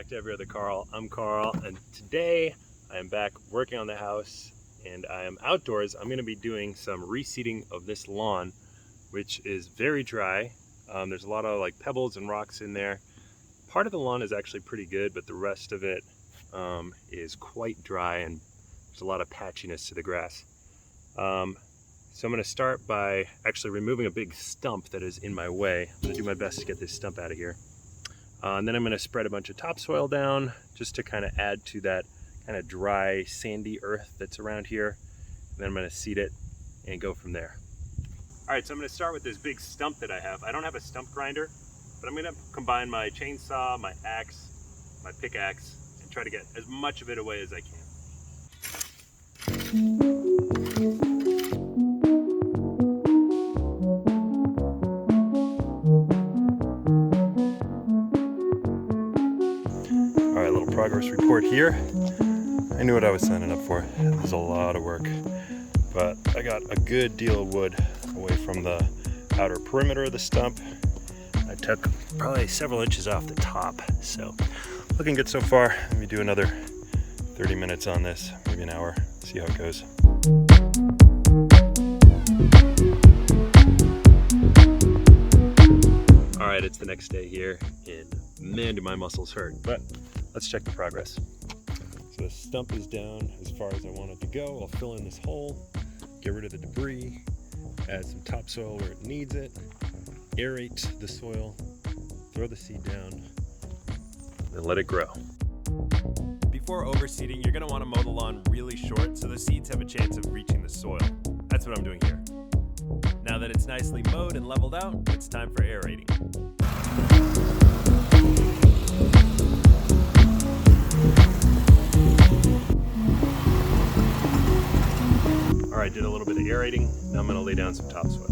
back to Every Other Carl. I'm Carl, and today I am back working on the house, and I am outdoors. I'm going to be doing some reseeding of this lawn, which is very dry. There's a lot of like pebbles and rocks in there. Part of the lawn is actually pretty good, but the rest of it is quite dry, and there's a lot of patchiness to the grass. So I'm going to start by actually removing a big stump that is in my way. I'm going to do my best to get this stump out of here. And then I'm going to spread a bunch of topsoil down just to kind of add to that kind of dry, sandy earth that's around here. And then I'm going to seed it and go from there. All right, so I'm going to start with this big stump that I have. I don't have a stump grinder, but I'm going to combine my chainsaw, my axe, my pickaxe, and try to get as much of it away as I can. Progress report here. I knew what I was signing up for. It was a lot of work, but I got a good deal of wood away from the outer perimeter of the stump. I took probably several inches off the top, so looking good so far. Let me do another 30 minutes on this, maybe an hour, see how it goes. All right, it's the next day here, and man, do my muscles hurt, but let's check the progress. So the stump is down as far as I want it to go. I'll fill in this hole, get rid of the debris, add some topsoil where it needs it, aerate the soil, throw the seed down, and let it grow. Before overseeding, you're going to want to mow the lawn really short so the seeds have a chance of reaching the soil. That's what I'm doing here. Now that it's nicely mowed and leveled out, it's time for aerating. All right, did a little bit of aerating. Now I'm going to lay down some topsoil.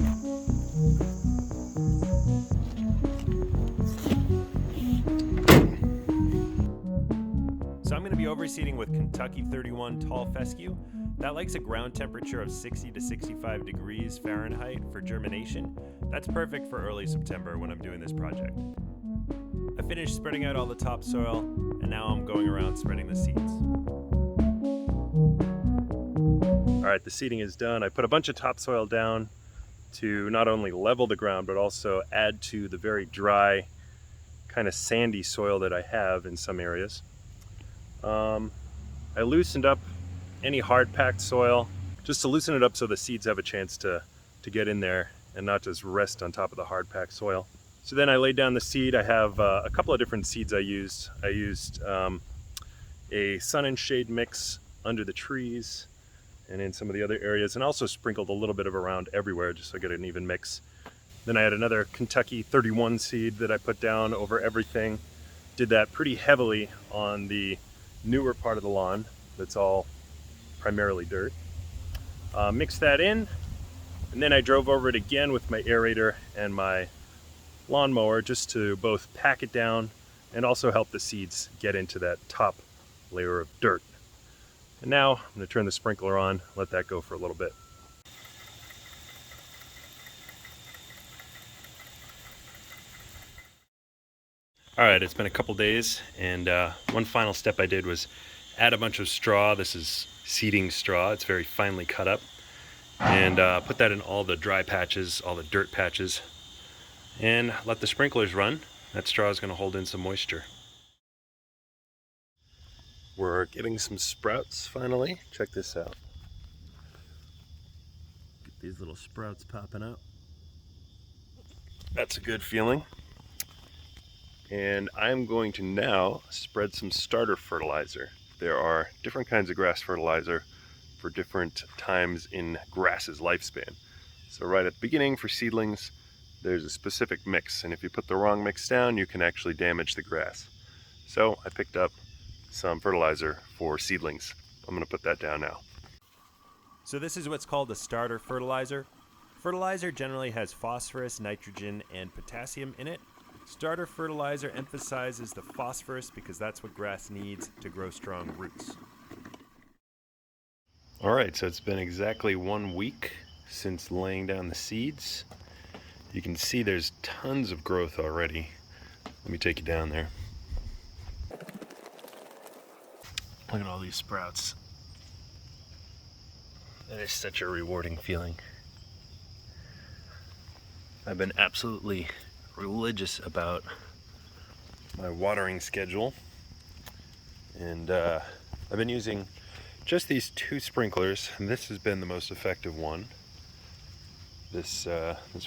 So I'm going to be overseeding with Kentucky 31 tall fescue. That likes a ground temperature of 60 to 65 degrees Fahrenheit for germination. That's perfect for early September when I'm doing this project. I finished spreading out all the topsoil, and now I'm going around spreading the seeds. All right, the seeding is done. I put a bunch of topsoil down to not only level the ground, but also add to the very dry, kind of sandy soil that I have in some areas. I loosened up any hard-packed soil, just to loosen it up so the seeds have a chance to get in there and not just rest on top of the hard-packed soil. So then I laid down the seed. I have a couple of different seeds I used. I used a sun and shade mix under the trees and in some of the other areas, and also sprinkled a little bit of around everywhere just so I get an even mix. Then I had another Kentucky 31 seed that I put down over everything. Did that pretty heavily on the newer part of the lawn that's all primarily dirt. Mixed that in, and then I drove over it again with my aerator and my lawnmower just to both pack it down and also help the seeds get into that top layer of dirt. And now I'm going to turn the sprinkler on, let that go for a little bit. All right, it's been a couple days, and one final step I did was add a bunch of straw. This is seeding straw. It's very finely cut up. And put that in all the dry patches, all the dirt patches, and let the sprinklers run. That straw is going to hold in some moisture. We're getting some sprouts finally. Check this out. Get these little sprouts popping up. That's a good feeling. And I'm going to now spread some starter fertilizer. There are different kinds of grass fertilizer for different times in grass's lifespan. So right at the beginning for seedlings, there's a specific mix, and if you put the wrong mix down, you can actually damage the grass. So I picked up some fertilizer for seedlings. I'm going to put that down now. So this is what's called a starter fertilizer. Fertilizer generally has phosphorus, nitrogen, and potassium in it. Starter fertilizer emphasizes the phosphorus because that's what grass needs to grow strong roots. All right, so it's been exactly 1 week since laying down the seeds. You can see there's tons of growth already. Let me take you down there. Look at all these sprouts. That is such a rewarding feeling. I've been absolutely religious about my watering schedule, and I've been using just these 2 sprinklers, and this has been the most effective one. This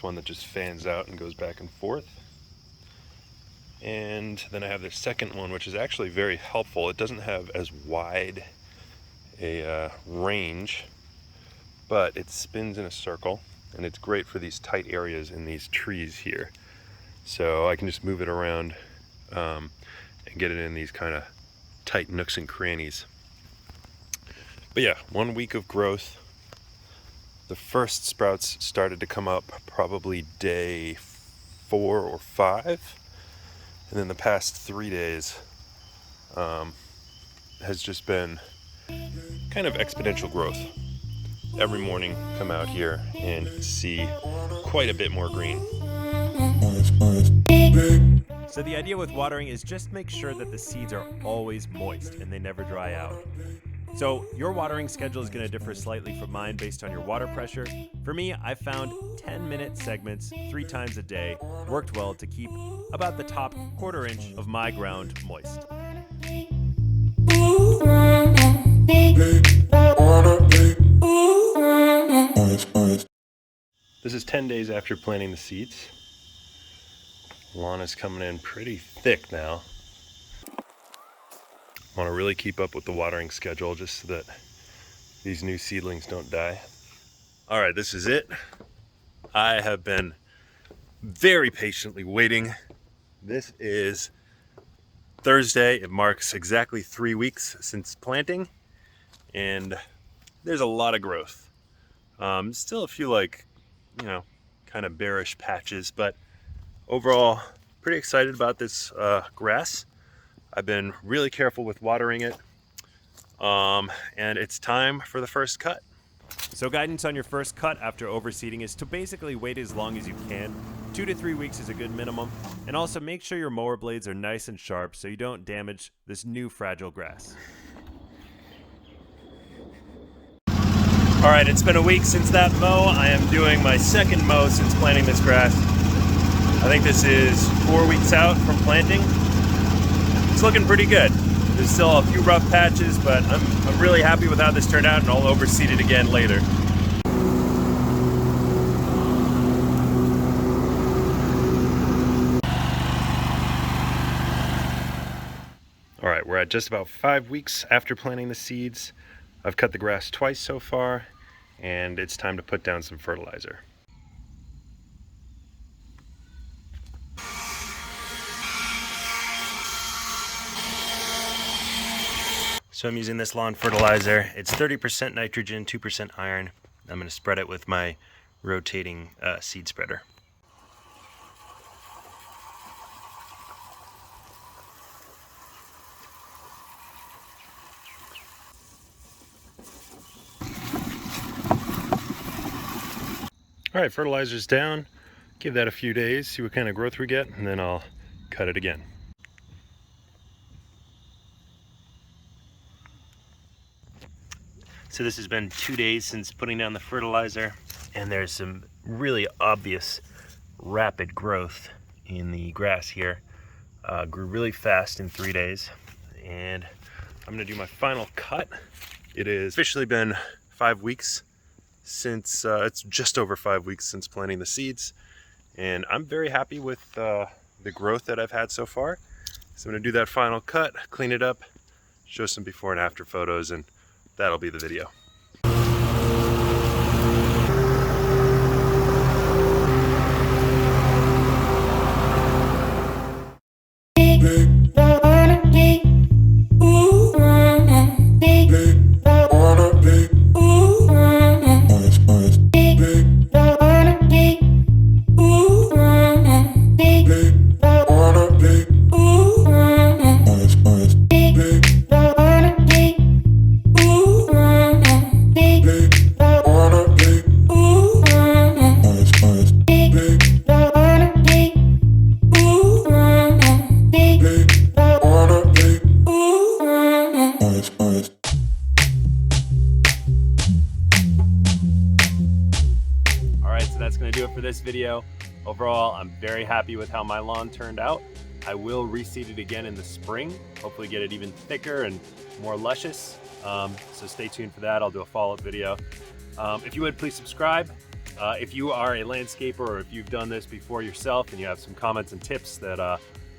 one that just fans out and goes back and forth. And then I have this second one, which is actually very helpful. It doesn't have as wide a range, but it spins in a circle, and it's great for these tight areas in these trees here. So I can just move it around and get it in these kind of tight nooks and crannies. But yeah, 1 week of growth. The first sprouts started to come up probably day 4 or 5. And then the past 3 days has just been kind of exponential growth. Every morning come out here and see quite a bit more green. So the idea with watering is just make sure that the seeds are always moist and they never dry out. So your watering schedule is going to differ slightly from mine based on your water pressure. For me, I found 10-minute segments 3 times a day worked well to keep about the top 1/4 inch of my ground moist. This is 10 days after planting the seeds. Lawn is coming in pretty thick now. I want to really keep up with the watering schedule just so that these new seedlings don't die. All right, this is it. I have been very patiently waiting. This is Thursday. It marks exactly 3 weeks since planting, and there's a lot of growth. Still a few kind of bearish patches, but overall pretty excited about this grass. I've been really careful with watering it, and it's time for the first cut. So guidance on your first cut after overseeding is to basically wait as long as you can. 2 to 3 weeks is a good minimum, and also make sure your mower blades are nice and sharp so you don't damage this new fragile grass. All right, it's been a week since that mow. I am doing my second mow since planting this grass. I think this is 4 weeks out from planting. It's looking pretty good. There's still a few rough patches, but I'm really happy with how this turned out, and I'll overseed it again later. All right, we're at just about 5 weeks after planting the seeds. I've cut the grass twice so far, and it's time to put down some fertilizer. So I'm using this lawn fertilizer. It's 30% nitrogen, 2% iron. I'm going to spread it with my rotating seed spreader. All right, fertilizer's down. Give that a few days, see what kind of growth we get, and then I'll cut it again. So this has been 2 days since putting down the fertilizer, and there's some really obvious rapid growth in the grass here. Grew really fast in 3 days, and I'm gonna do my final cut. It has officially been 5 weeks since, it's just over 5 weeks since planting the seeds, and I'm very happy with the growth that I've had so far. So I'm gonna do that final cut, clean it up, show some before and after photos, and that'll be the video. gonna do it for this video. Overall, I'm very happy with how my lawn turned out. I will reseed it again in the spring, hopefully get it even thicker and more luscious. So stay tuned for that. I'll do a follow-up video. If you would, please subscribe. If you are a landscaper or if you've done this before yourself and you have some comments and tips that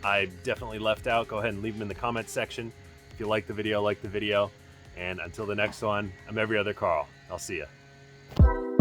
I definitely left out, go ahead and leave them in the comments section. If you like the video, like the video. And until the next one, I'm Every Other Carl. I'll see ya.